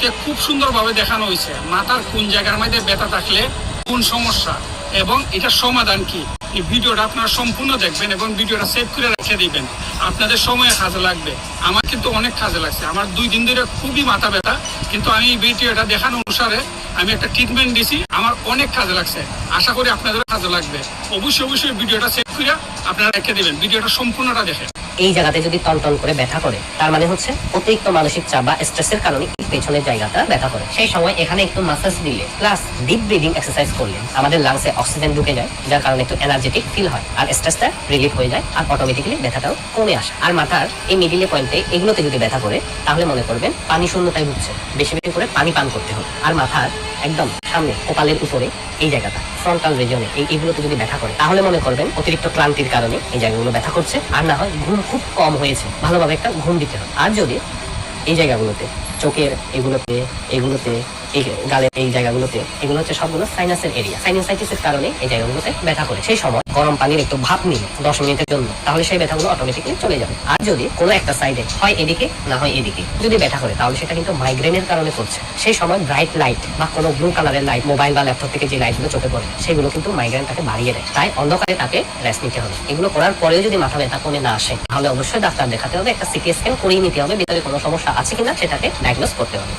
ভিডিওতে খুব সুন্দরভাবে দেখানো হয়েছে মাথার কোন জায়গার মধ্যে ব্যথা থাকলে কোন সমস্যা এবং এটার সমাধান কি। এই ভিডিওটা আপনারা সম্পূর্ণ দেখবেন এবং ভিডিওটা সেভ করে রেখে দিবেন, আপনাদের সময়ে কাজে লাগবে। আমার কিন্তু অনেক কাজে লাগছে, আমার 2 দিন ধরে খুবই মাথা ব্যথা, কিন্তু আমি এই ভিডিওটা দেখানো অনুসারে আমি একটা ট্রিটমেন্ট দিছি, আমার অনেক কাজে লাগছে। আশা করি আপনাদের কাজে লাগবে। অবশ্যই ভিডিওটা সেভ করে আপনারা রেখে দিবেন, ভিডিওটা সম্পূর্ণটা দেখেন। এই জায়গাতে যদি টনটন করে ব্যথা করে তার মানে হচ্ছে অতিরিক্ত মানসিক চাপ বা স্ট্রেসের কারণে পেছনের জায়গাটা ব্যথা করে। সেই সময় এখানে একটু মাসাজ দিলে প্লাস ডিপ ব্রিদিং এক্সারসাইজ করলে আমাদের লাংসে অক্সিজেন ঢুকে যায়, যার কারণে একটু এনার্জেটিক ফিল হয় আর স্ট্রেসটা রিলিফ হয়ে যায় আর অটোমেটিক্যালি ব্যথাটাও কমে আসে। আর মাথার এই মিডিলে পয়েন্টে এগুলোতে যদি ব্যথা করে তাহলে মনে করবেন পানি শূন্যতায় ভুগছে, বেশি বেশি করে পানি পান করতে হবে। আর মাথার একদম সামনে কপালের উপরে এই জায়গাটা ফ্রন্টাল রিজিয়নে এইগুলোতে যদি ব্যথা করে তাহলে মনে করবেন অতিরিক্ত ক্লান্তির কারণে এই জায়গাগুলো ব্যথা করছে। আর না হয় ঘুম খুব কম হয়েছে, ভালোভাবে একটা ঘুম দিতে হবে। আর যদি এই জায়গাগুলোতে চোখের এগুলোতে এই গালের এই জায়গাগুলোতে এগুলো হচ্ছে সবগুলো সাইনাসের এরিয়া, সাইনাসাইটিসের কারণে এই জায়গাগুলোতে ব্যথা করে। সেই সময় গরম পানির একটু ভাপ নিলে 10 মিনিটের জন্য তাহলে সেই ব্যথাগুলো অটোমেটিক্যালি চলে যাবে। আর যদি কোনো একটা সাইডে হয় এদিকে না হয় এদিকে যদি ব্যথা করে তাহলে সেটা কিন্তু মাইগ্রেনের কারণে করছে। সেই সময় ব্রাইট লাইট বা কোনো ব্লু কালারের লাইট, মোবাইল বা ল্যাপটপ থেকে যে লাইটগুলো চোখে পড়ে সেগুলো কিন্তু মাইগ্রেনটাকে বাড়িয়ে দেয়। তাই অন্ধকারে তাকে রেস্ট নিতে হবে। এগুলো করার পরেও যদি মাথা ব্যথা কমে না আসে তাহলে অবশ্যই ডাক্তার দেখাতে হবে, একটা সিটি স্ক্যান করিয়ে নিতে হবে, ভিতরে কোনো সমস্যা আছে কিনা সেটাকে ডায়াগনোস করতে হবে।